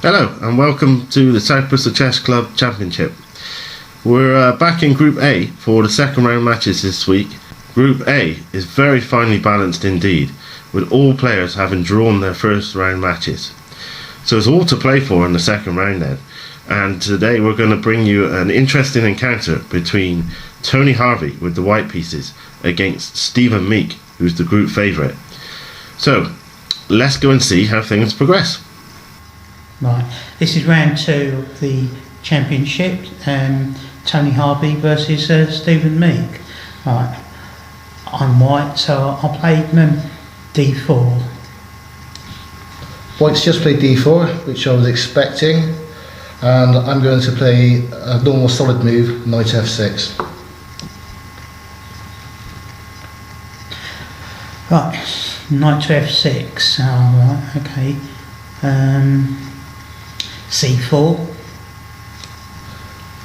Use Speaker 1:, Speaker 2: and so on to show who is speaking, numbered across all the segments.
Speaker 1: Hello and welcome to the South Bristol Chess Club Championship. We're back in Group A for the second round matches this week. Group A is very finely balanced indeed, with all players having drawn their first round matches. So it's all to play for in the second round then. And today we're going to bring you an interesting encounter between Tony Harvey with the white pieces against Stephen Meek, who's the group favourite. So let's go and see how things progress.
Speaker 2: Right, this is round 2 of the championship, Tony Harvey versus Stephen Meek. Right, I'm white, so I'll play d4.
Speaker 3: White's just played d4, which I was expecting, and I'm going to play a normal solid move, knight f6.
Speaker 2: Right, knight to f6, right, okay. c4.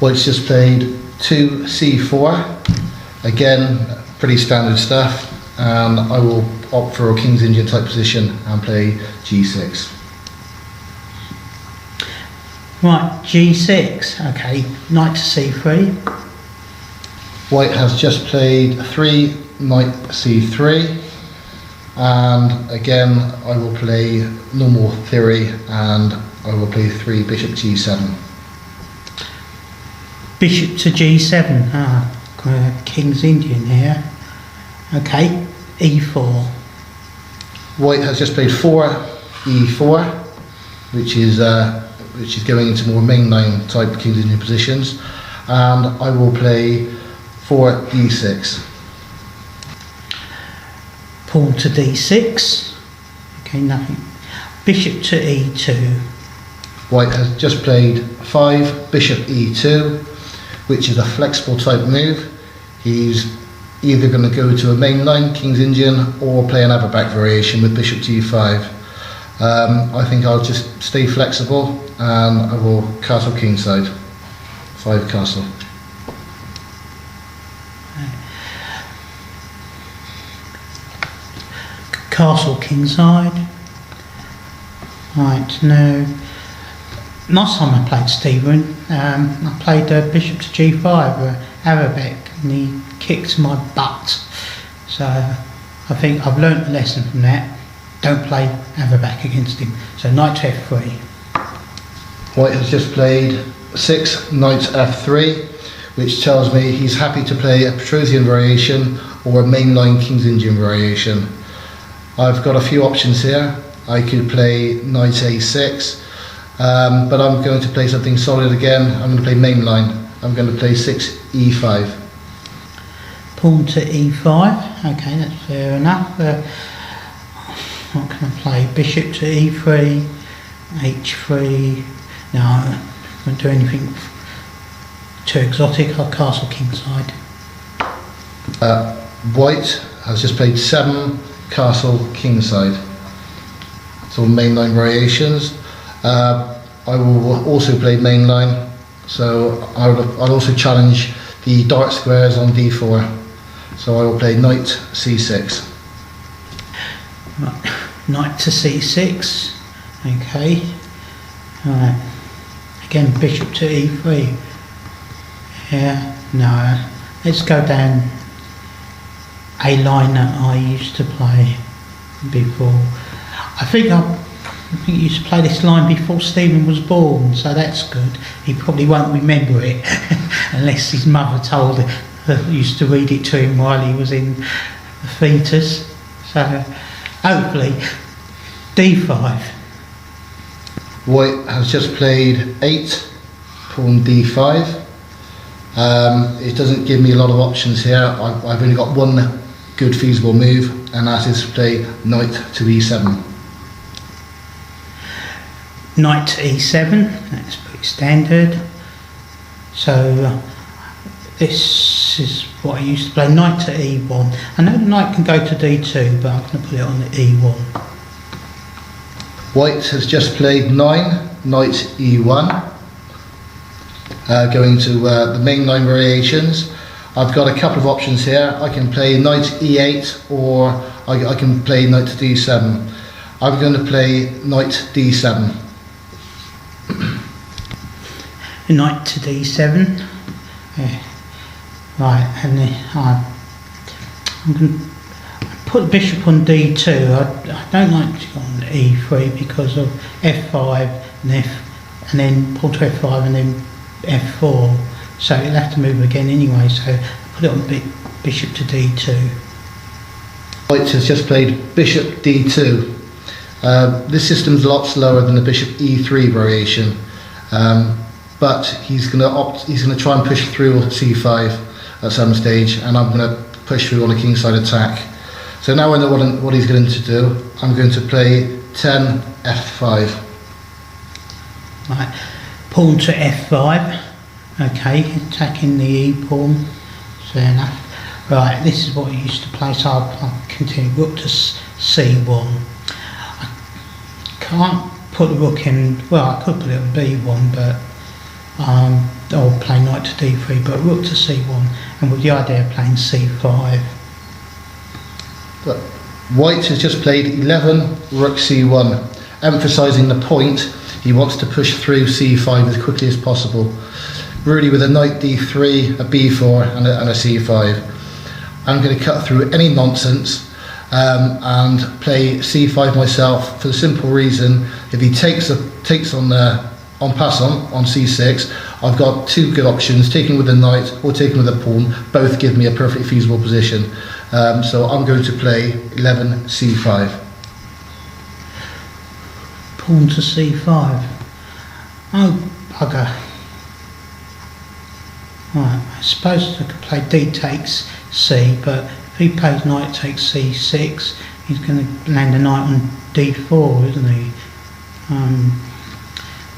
Speaker 3: White's just played 2c4, again pretty standard stuff, and I will opt for a King's Indian type position and play g6.
Speaker 2: Right, g6, okay, knight to c3.
Speaker 3: White has just played 3 knight c3, and again I will play normal theory and I will play 3 bishop g7.
Speaker 2: Bishop to g7, King's Indian here. Okay, e4.
Speaker 3: White has just played 4 e4, which is going into more mainline type King's Indian positions, and I will play 4 e6.
Speaker 2: Pawn to d6. Okay, nothing. Bishop to e2.
Speaker 3: White has just played 5 bishop e2, which is a flexible type move. He's either going to go to a mainline King's Indian or play an Averback variation with bishop g5. I think I'll just stay flexible and I will castle kingside. 5 castle.
Speaker 2: Castle kingside. Right, now, last time I played Stephen, I played bishop to g5, Arabic, and he kicked my butt. So I think I've learnt a lesson from that. Don't play Arabic against him. So knight to f3.
Speaker 3: White has just played 6 knight f3, which tells me he's happy to play a Petrosian variation or a mainline King's Indian variation. I've got a few options here. I could play knight a6, but I'm going to play something solid again. I'm going to play mainline. I'm going to play 6 e5.
Speaker 2: Pawn to e5. Okay, that's fair enough. What can I play? Bishop to e3, h3. No, I won't do anything too exotic. I'll castle kingside.
Speaker 3: White has just played 7 castle kingside. So mainline variations. I will also play mainline, so I'll also challenge the dark squares on d4. So I will play knight c6.
Speaker 2: Right. Knight to c6. Okay. Right. Again, bishop to e3. Yeah. No. Let's go down a line that I used to play before. I think he used to play this line before Stephen was born, so that's good. He probably won't remember it unless his mother told him, used to read it to him while he was in the fetus. So hopefully d5.
Speaker 3: White has just played 8 pawn d5. It doesn't give me a lot of options here. I've only got one good feasible move, and that is to play knight to e7.
Speaker 2: Knight to e7, that's pretty standard. So this is what I used to play, knight to e1. I know the knight can go to d2, but I'm going to put it on the e1.
Speaker 3: White has just played 9, knight e1. Going to the main line variations. I've got a couple of options here. I can play knight e8, or I can play knight to d7. I'm going to play knight d7.
Speaker 2: Knight to d7. Right, and then I'm going to put the bishop on d2. I don't like to go on e3 because of f5 and then pawn to f5 and then f4. So it'll have to move again anyway. So I put it on bishop to d2.
Speaker 3: White has just played bishop d2. This system's a lot slower than the bishop e3 variation, but he's going to try and push through c5 at some stage, and I'm going to push through on a kingside attack. So now I know what he's going to do. I'm going to play 10 f5.
Speaker 2: Right, pawn to f5. Okay, attacking the e pawn. Fair enough. Right, this is what I used to play. So I'll continue. Rook to c1. I can't put the rook in. Well, I could put it on b1, but I'll play knight to d3. But rook to c1, and with the idea of playing c5.
Speaker 3: But White has just played 11 rook c1, emphasising the point. He wants to push through c5 as quickly as possible. Really, with a knight d3, a b4 and a c5. I'm going to cut through any nonsense and play c5 myself, for the simple reason, if he takes on passant on c6, I've got two good options, taking with a knight or taking with a pawn. Both give me a perfectly feasible position. So I'm going to play 11 c5.
Speaker 2: Pawn to c5. Oh, bugger. Right, I suppose I could play d takes c, but if he plays knight takes c6, he's going to land a knight on d4, isn't he?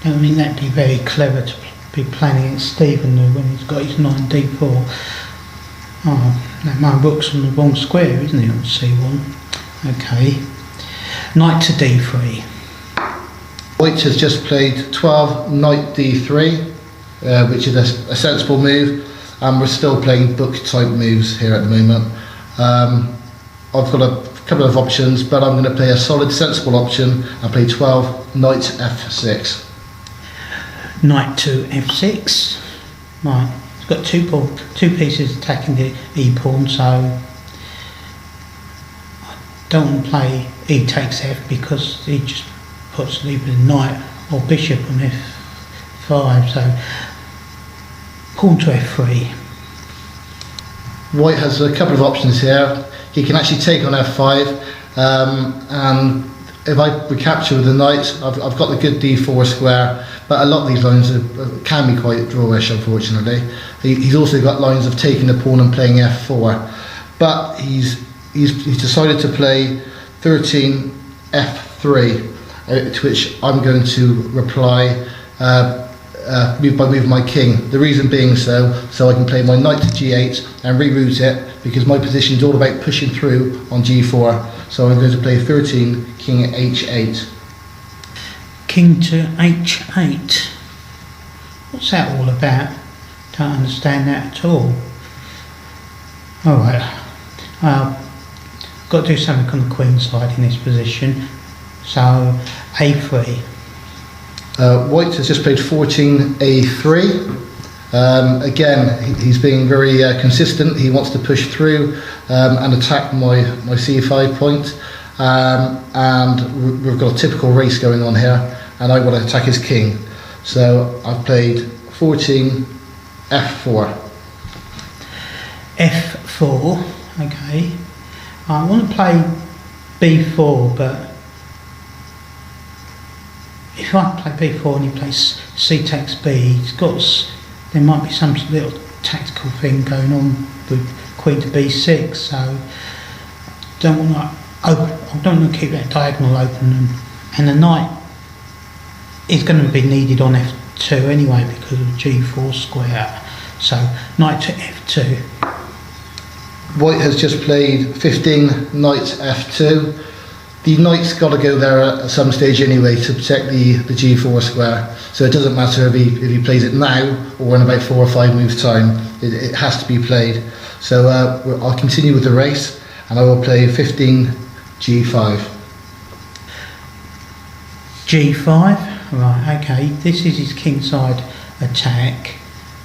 Speaker 2: Don't think that'd be very clever to be playing against Stephen when he's got his knight on d4. Oh, my rook's on the wrong square, isn't he, on c1? Okay. Knight to d3.
Speaker 3: White has just played 12 knight d3, which is a sensible move, and we're still playing book type moves here at the moment. I've got a couple of options, but I'm going to play a solid sensible option and play 12 knight f6.
Speaker 2: Knight to f6. Right, he's got two pieces attacking the e pawn, so I don't want to play e takes f because he just puts either knight or bishop on f5. So pawn to f3.
Speaker 3: White has a couple of options here. He can actually take on f5, and if I recapture with the knight, I've got the good d4 square, but a lot of these lines can be quite drawish, unfortunately. He's also got lines of taking the pawn and playing f4, but he's decided to play 13 f3, to which I'm going to reply by moving my king. The reason being so I can play my knight to g8 and reroute it, because my position is all about pushing through on g4. So I'm going to play 13 king h8.
Speaker 2: King to h8. What's that all about? Don't understand that at all. Alright, got to do something on the queen side in this position. So a3.
Speaker 3: White has just played 14 a3. Again, he's being very consistent. He wants to push through and attack my c5 point, and we've got a typical race going on here, and I want to attack his king. So I've played 14 f4.
Speaker 2: f4, okay. I want to play b4, but if I play b4 and he plays c takes b, there might be some little tactical thing going on with queen to b6, so don't want to open. I don't want to keep that diagonal open, and the knight is going to be needed on f2 anyway because of g4 square. So knight to f2.
Speaker 3: White has just played 15 knight f2. The knight's got to go there at some stage anyway to protect the g4 square. So it doesn't matter if he plays it now or in about 4 or 5 moves time. It has to be played. So I'll continue with the race, and I will play 15 g5.
Speaker 2: g5. Right. Okay. This is his kingside attack.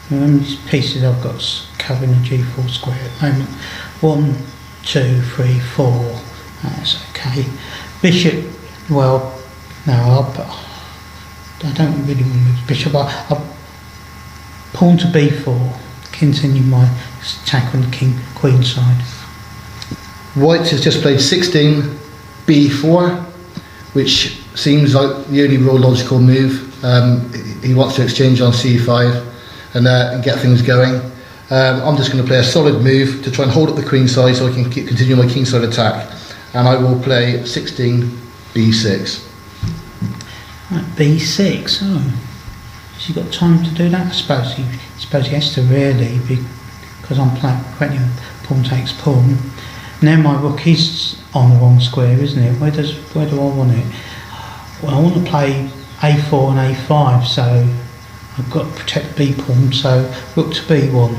Speaker 2: These pieces I've got covering the g4 square at the moment. 1, 2, 3, 4. That's okay. Bishop, well, no, I don't really want to move bishop. I'll pawn to b4, continue my attack on the queen side.
Speaker 3: White has just played 16 b4, which seems like the only real logical move. He wants to exchange on c5 and get things going. I'm just going to play a solid move to try and hold up the queen side so I can continue my kingside attack. And I will play 16 b6.
Speaker 2: Right, b6. Oh, has he got time to do that? I suppose he has to really, because I'm playing pawn takes pawn. Now my rook is on the wrong square, isn't it? Where do I want it? Well, I want to play a4 and a5, so I've got to protect b pawn. So rook to b1.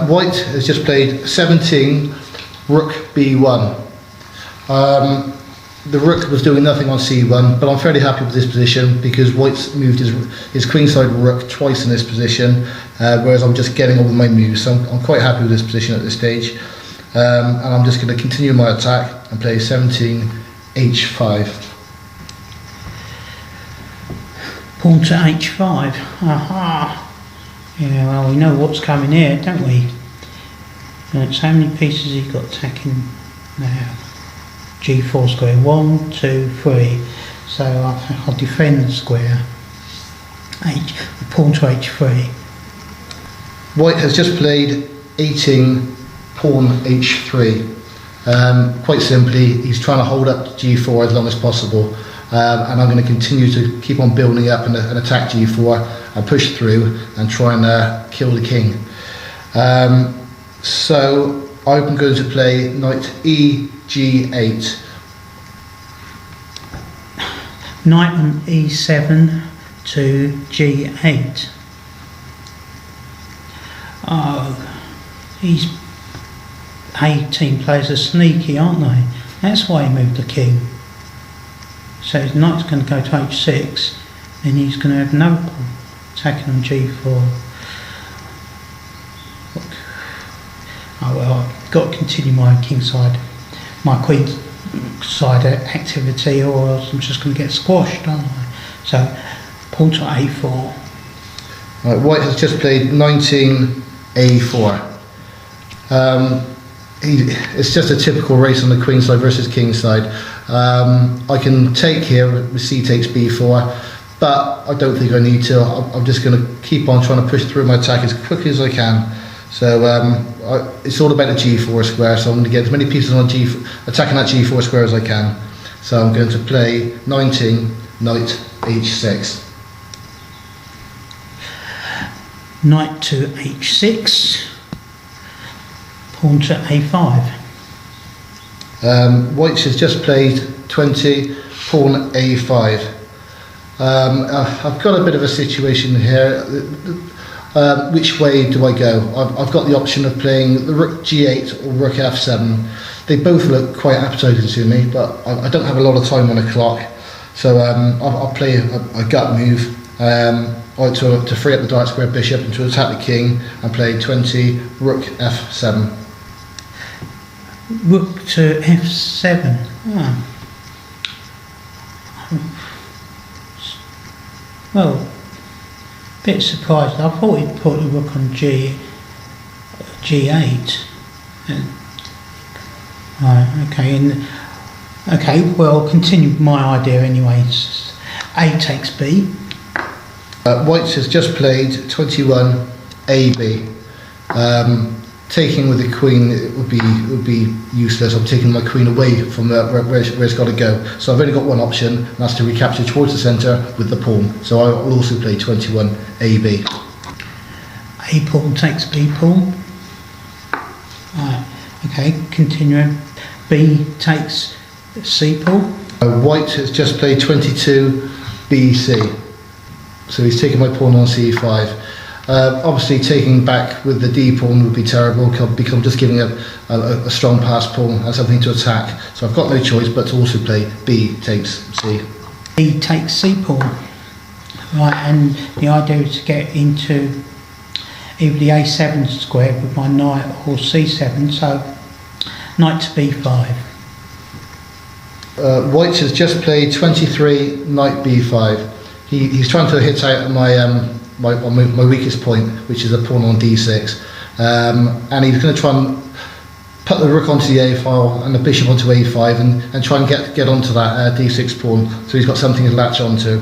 Speaker 3: White has just played 17. Rook b1. The rook was doing nothing on c1, but I'm fairly happy with this position because White's moved his queenside rook twice in this position, whereas I'm just getting on with my moves. So I'm quite happy with this position at this stage, and I'm just going to continue my attack and play 17 h5.
Speaker 2: Pawn to h5. Aha. Yeah, well, we know what's coming here, don't we? Right, so how many pieces he got attacking now? g4 square. 1, 2, 3. So I'll defend the square. Pawn to h3.
Speaker 3: White has just played 18 pawn h3. Quite simply, he's trying to hold up g4 as long as possible. And I'm going to continue to keep on building up and attack g4 and push through and try and kill the king. So I'm going to play knight e g8.
Speaker 2: Knight on e7 to g8. Oh, these 18 players are sneaky, aren't they? That's why he moved the king. So his knight's going to go to h6, and he's going to have no pawn attacking on g4. Oh well, I've got to continue my kingside, my queen side activity, or else I'm just going to get squashed, aren't I? So pawn to a4.
Speaker 3: Right, White has just played 19 a4. It's just a typical race on the queen side versus king side. I can take here with c takes b4, but I don't think I need to. I'm just going to keep on trying to push through my attack as quickly as I can. So it's all about the g4 square, so I'm going to get as many pieces on attacking that g4 square as I can. So I'm going to play 19 knight h6.
Speaker 2: Knight to h6. Pawn to a5.
Speaker 3: White has just played 20 pawn a5. I've got a bit of a situation here. Which way do I go? I've got the option of playing the rook g8 or rook f7. They both look quite appetizing to me, but I don't have a lot of time on the clock, so I'll play a gut move to free up the dark square bishop and to attack the king and play 20 rook f7.
Speaker 2: Rook to f7. Oh. Well, bit surprised. I thought he'd put the rook on g8. Right. Okay. Okay. Well, continue my idea anyway. A takes b.
Speaker 3: White has just played 21 AB. taking with the queen it would be useless. I'm taking my queen away from where it's got to go. So I've only got one option, and that's to recapture towards the centre with the pawn. So I will also play 21 AB.
Speaker 2: A pawn takes B pawn. Right, okay, continuing. B takes C pawn.
Speaker 3: White has just played 22 BC. So he's taking my pawn on C5. Obviously taking back with the D pawn would be terrible because I'm just giving a strong pass pawn and something to attack. So I've got no choice but to also play B takes C.
Speaker 2: B takes C pawn. Right, and the idea is to get into either the A7 square with my knight or C7, so knight to B5.
Speaker 3: White has just played 23 knight B5. He's trying to hit out my weakest point, which is a pawn on D6, and he's going to try and put the rook onto the A file and the bishop onto A5 and try and get onto that D6 pawn, so he's got something to latch onto.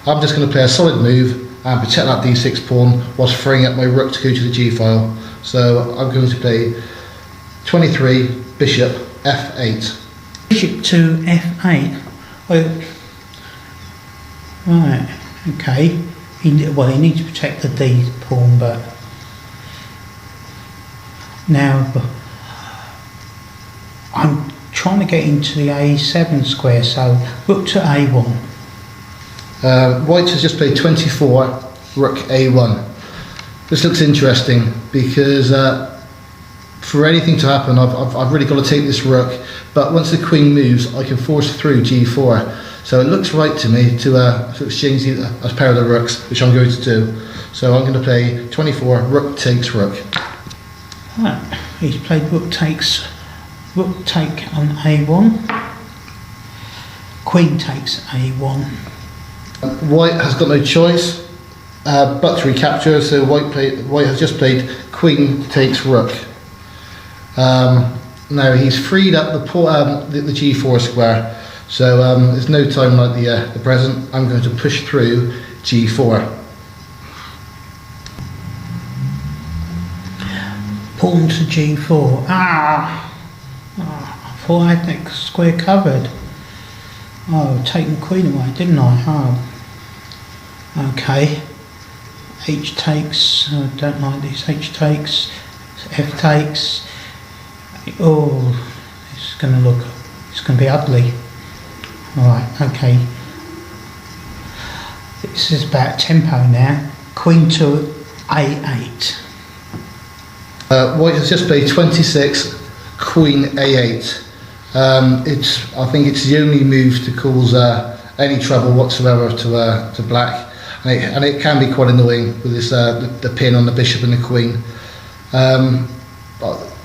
Speaker 3: I'm just going to play a solid move and protect that D6 pawn whilst freeing up my rook to go to the G file. So I'm going to play 23 bishop F8.
Speaker 2: Bishop to F8. Oh, right, okay. He needs to protect the D pawn, but now I'm trying to get into the A7 square, so rook to A1.
Speaker 3: White has just played 24 rook A1. This looks interesting because for anything to happen, I've really got to take this rook, but once the queen moves, I can force through G4. So it looks right to me to exchange a pair of the rooks, which I'm going to do. So I'm going to play 24 rook takes rook.
Speaker 2: Right, he's played rook take on A1. Queen takes A1.
Speaker 3: White has got no choice but to recapture, so White has just played queen takes rook. Now he's freed up the G4 square, so there's no time like the present. I'm going to push through G4.
Speaker 2: Pawn to G4. I thought I had that square covered. Oh, taking the queen away, didn't I? Oh. Okay. H takes. Don't like this. H takes. F takes. Oh, it's going to be ugly. Alright, okay. This is about tempo now. Queen to A8.
Speaker 3: White has just played 26 queen A8. I think it's the only move to cause any trouble whatsoever to black, and it can be quite annoying with this the pin on the bishop and the queen.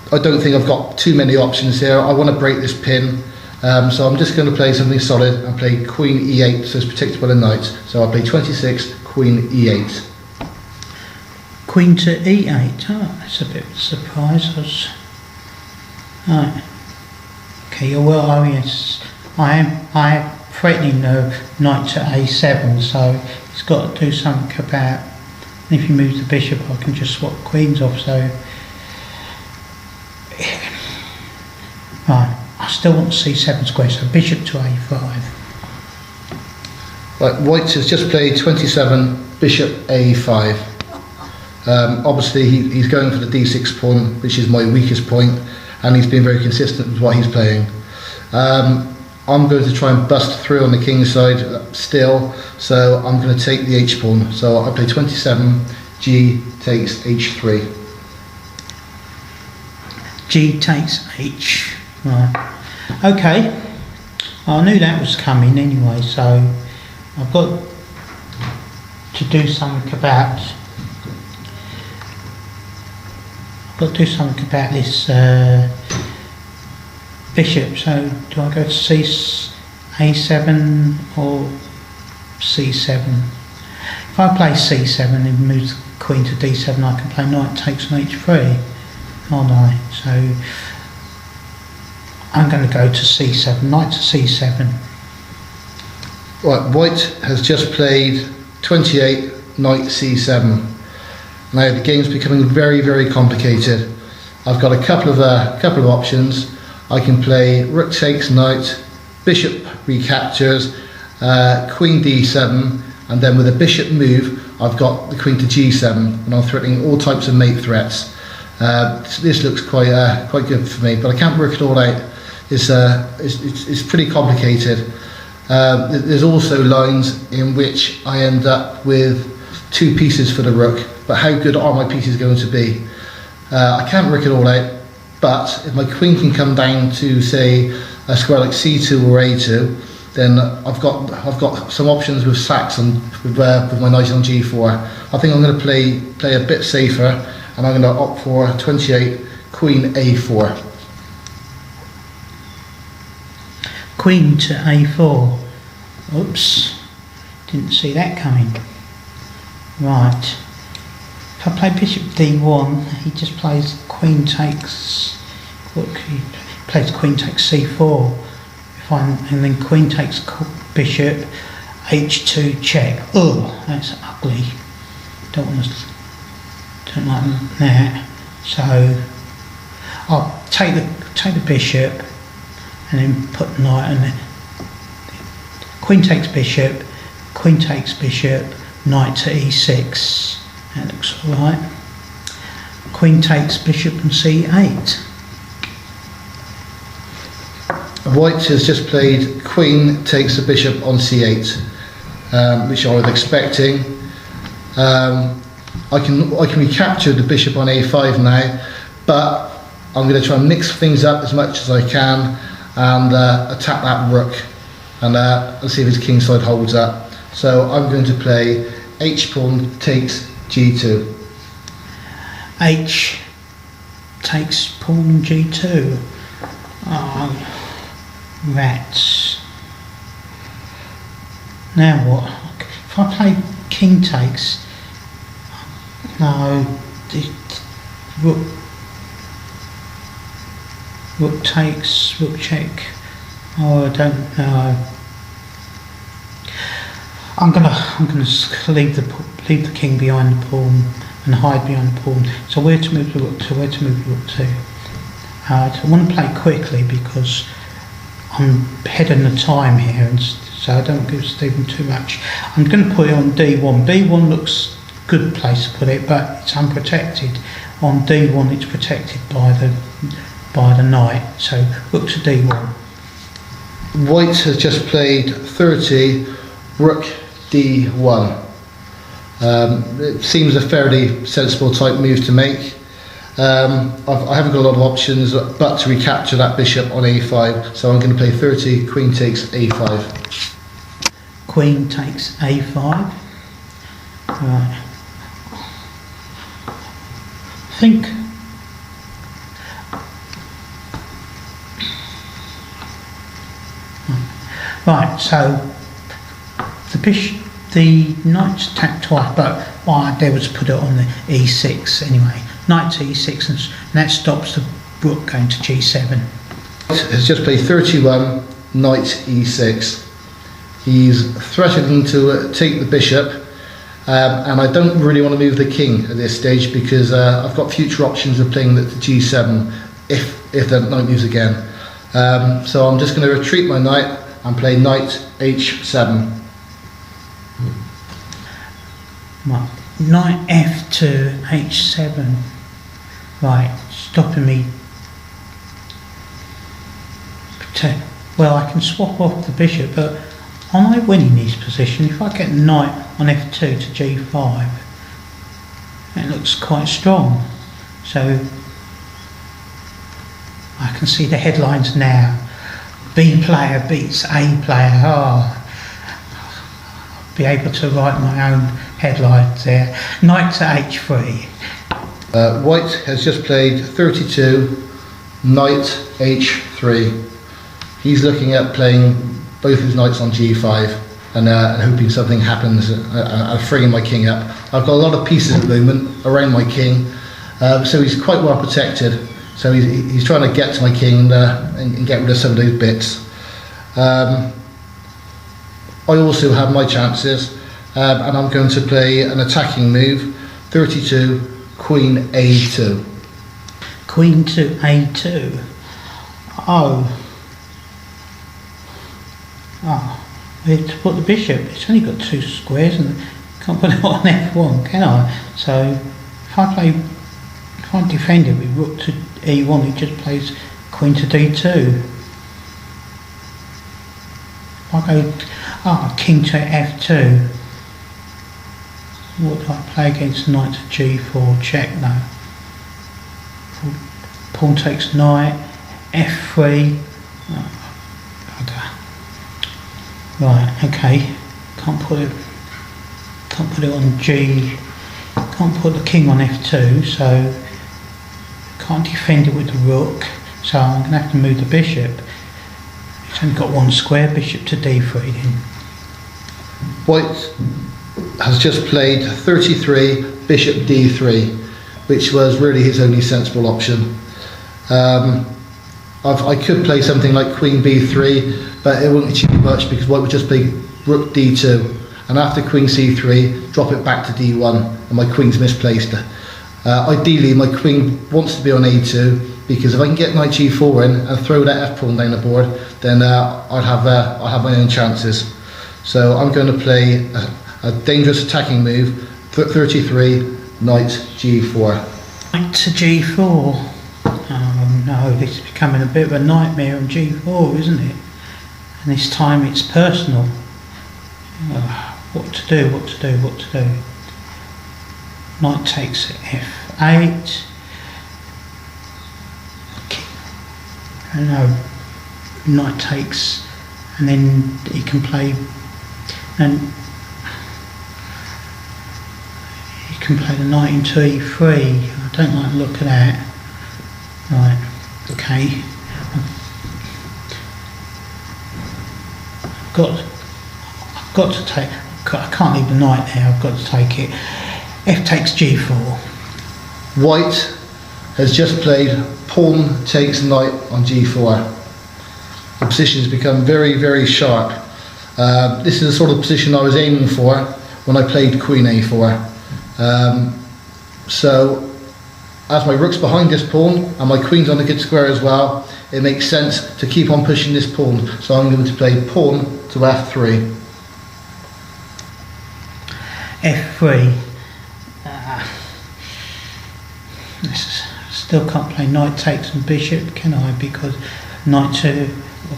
Speaker 3: I don't think I've got too many options here. I want to break this pin, so I'm just going to play something solid and play queen E8, so it's protected by the knight. So I'll play 26 queen E8.
Speaker 2: Queen to E8. Oh, that's a bit of a surprise. Right. Okay, well, oh yes, I am threatening the knight to A7, so he's got to do something about. And if he moves the bishop, I can just swap queens off. So, right, I still want C7 square, so bishop to A5.
Speaker 3: Right, White has just played 27 bishop A5. Obviously, he's going for the D6 pawn, which is my weakest point, and he's been very consistent with what he's playing. I'm going to try and bust through on the king's side still, so I'm going to take the H pawn. So I play 27, G takes H3.
Speaker 2: G takes H. Right. Okay. I knew that was coming anyway, so I've got to do something about. This bishop. So do I go to A7 or C7? If I play C7 and move the queen to D7, I can play knight takes on H3, aren't I? So I'm going to go to C7, knight to C7.
Speaker 3: Right, White has just played 28 knight C7. Now the game's becoming very, very complicated. I've got a couple of options. I can play rook takes knight, bishop recaptures, queen d7, and then with a bishop move, I've got the queen to g7, and I'm threatening all types of mate threats. This looks quite good for me, but I can't work it all out. It's pretty complicated. There's also lines in which I end up with 2 pieces for the rook, but how good are my pieces going to be? I can't work it all out, but if my queen can come down to, say, a square like c2 or a2, then I've got some options with sacks and with my knight on g4. I think I'm going to play a bit safer, and I'm going to opt for 28 queen a4.
Speaker 2: Queen to a4. Oops, didn't see that coming. Right. If I play bishop d1, he just plays queen takes. He plays queen takes c4. And then queen takes bishop, h2 check. Oh, that's ugly. Don't like that. So I'll take the bishop and then put knight, and then queen takes bishop, knight to e6. That looks alright. Queen takes bishop and c8.
Speaker 3: White has just played queen takes the bishop on c8, which I was expecting. I can recapture the bishop on a5 now, but I'm going to try and mix things up as much as I can and attack that rook, and let's see if his kingside holds up. So I'm going to play h pawn takes g2.
Speaker 2: H takes pawn g2. Oh, rats. Now what? If I play king takes, no, rook takes, rook check. Oh, I don't know. I'm gonna leave the king behind the pawn and hide behind the pawn. So where to move the rook to? Where to move the rook to? I want to play quickly because I'm ahead in the time here, and so I don't give Stephen too much. I'm going to put it on d1. b1 looks good place to put it, but it's unprotected. On d1, it's protected by the knight. So rook to d1.
Speaker 3: White has just played 30 rook d1. It seems a fairly sensible type move to make. I haven't got a lot of options but to recapture that bishop on a5, so I'm going to play 30 queen takes a5.
Speaker 2: Queen takes a5. Right. I think right, so the knight's attacked twice, but my idea was to put it on the e6 anyway. Knight to e6, and that stops the rook going to g7.
Speaker 3: Has just played 31 knight e6. He's threatening to take the bishop, and I don't really want to move the king at this stage because I've got future options of playing the g7 if the knight moves again. So I'm just going to retreat my knight and play knight h7.
Speaker 2: Right. Knight f to h7. Right, stopping me. Well, I can swap off the bishop, but am I winning this position? If I get knight on f2 to g5, it looks quite strong. So I can see the headlines now. B player beats A player. Oh, I'll be able to write my own headlines there. Knight to h3.
Speaker 3: White has just played 32 knight h3. He's looking at playing both his knights on g5 and hoping something happens and freeing my king up. I've got a lot of pieces at the moment around my king, so he's quite well protected. So he's trying to get to my king and get rid of some of those bits. I also have my chances, and I'm going to play an attacking move, 32 queen a2.
Speaker 2: queen to a2. Oh, we have to put the bishop. It's only got 2 squares and can't put it on f1, can I? So if I defend it with rook to e1, he just plays queen to d2. If I go king to f2, what do I play against knight to g4? Check, no. Pawn takes knight, f3. Right, okay. Can't put it on g. Can't put the king on f2, so can't defend it with the rook. So I'm going to have to move the bishop. It's only got 1 square, bishop to d3 then.
Speaker 3: White has just played 33, bishop d3, which was really his only sensible option. I could play something like queen b3, but it wouldn't achieve much because White would just play rook d2, and after queen c3, drop it back to d1, and my queen's misplaced. Ideally, my queen wants to be on a2, because if I can get knight g4 in and throw that f pawn down the board, then I'd have my own chances. So I'm going to play a dangerous attacking move, 33, knight g4.
Speaker 2: Knight to g4. Oh no, this is becoming a bit of a nightmare on g4, isn't it? And this time it's personal. What to do? Knight takes f8. No, knight takes, and then he can play, and he can play the knight into e3. I don't like the look of that. Right, okay. I've got to take. I can't leave the knight there. I've got to take it. F takes g4.
Speaker 3: White has just played pawn takes knight on g4. The position has become very, very sharp. This is the sort of position I was aiming for when I played queen a4. So as my rook's behind this pawn and my queen's on a good square as well, it makes sense to keep on pushing this pawn. So I'm going to play pawn to f3.
Speaker 2: f3. Still can't play knight takes and bishop, can I? Because knight to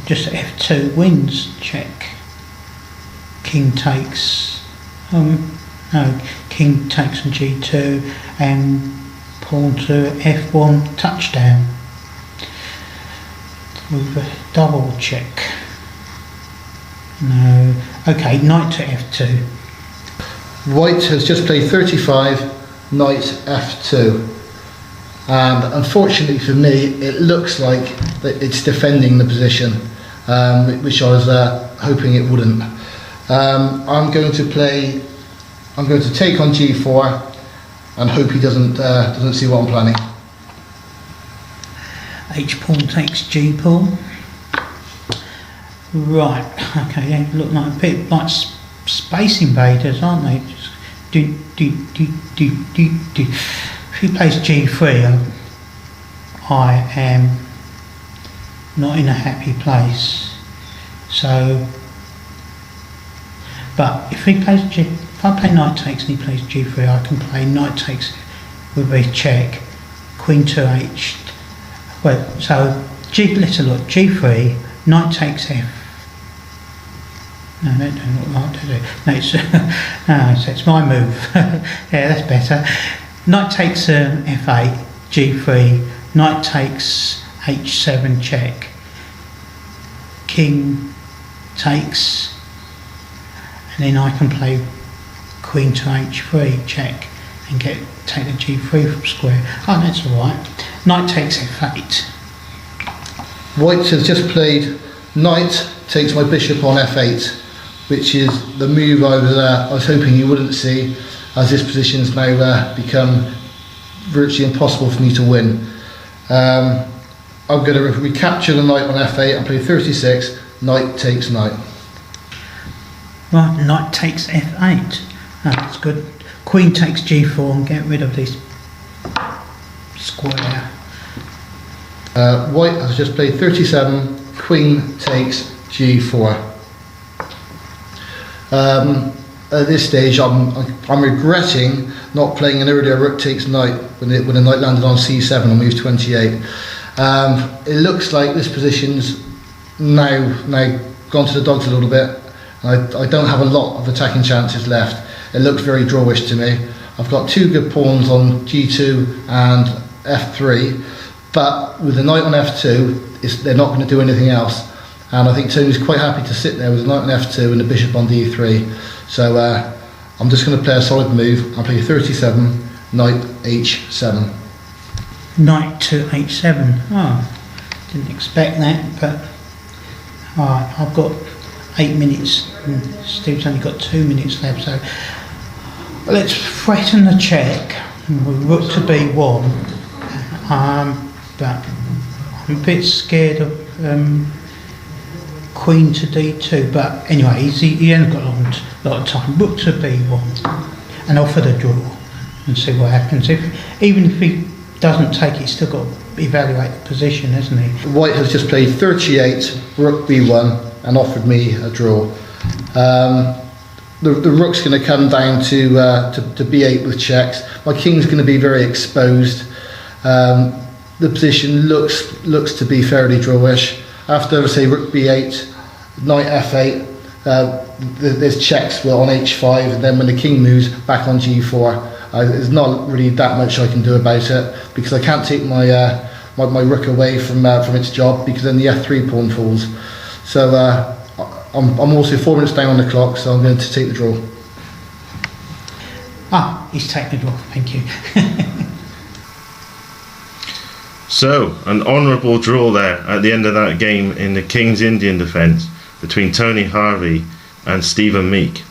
Speaker 2: just f2 wins. Check. King takes. No, king takes on g2 and pawn to f1 touchdown. With a double check. No. Okay, knight to f2.
Speaker 3: White has just played 35, knight f2. And unfortunately for me, it looks like that it's defending the position, which I was hoping it wouldn't. I'm going to take on g4 and hope he doesn't see what I'm planning.
Speaker 2: H pawn takes g pawn. Right. Okay. They look like a bit like Space Invaders, aren't they? Just do. If he plays g3, I am not in a happy place. So, but if I play knight takes and he plays g3, I can play knight takes with a check, queen to h. Well, so let's look. G3, knight takes f. No, that don't look like to do. No, so it's my move. Yeah, that's better. Knight takes f8, g3, knight takes h7 check, king takes, and then I can play queen to h3 check and take the g3 from square. Oh, that's alright. Knight takes f8.
Speaker 3: White has just played knight takes my bishop on f8, which is the move I was hoping you wouldn't see, as this position has now become virtually impossible for me to win. I'm going to recapture the knight on f8 and play 36, knight takes knight.
Speaker 2: Right, knight takes f8. Oh, that's good. Queen takes g4 and get rid of this square.
Speaker 3: White has just played 37, Queen takes G4. At this stage, I'm regretting not playing an earlier Rook takes Knight when the Knight landed on C7 on move 28. It looks like this position's now gone to the dogs a little bit. I don't have a lot of attacking chances left. It looks very drawish to me. I've got two good pawns on G2 and F3, but with the Knight on F2, they're not going to do anything else. And I think Tony's quite happy to sit there with the Knight on F2 and the Bishop on D3. So I'm just going to play a solid move. I'll play 37, Knight H7.
Speaker 2: Knight to H7. Oh, didn't expect that, but alright, I've got 8 minutes and Steve's only got 2 minutes left, so let's threaten the check. Rook to B1, but I'm a bit scared of Queen to D2, but anyway, he hasn't got a lot of time. Rook to B1 and offer the draw and see what happens. Even if he doesn't take it, he's still got to evaluate the position, hasn't he?
Speaker 3: White has just played 38, Rook B1 and offered me a draw. The Rook's going to come down to B8 with checks. My King's going to be very exposed. The position looks to be fairly drawish. After, say, Rook B8, Knight F8, there's checks on H5, and then when the King moves back on G4, there's not really that much I can do about it, because I can't take my my Rook away from its job, because then the F3 pawn falls. So I'm also 4 minutes down on the clock, so I'm going to take the draw.
Speaker 2: He's taken the draw, thank you.
Speaker 1: So, an honourable draw there at the end of that game in the King's Indian defence between Tony Harvey and Stephen Meek.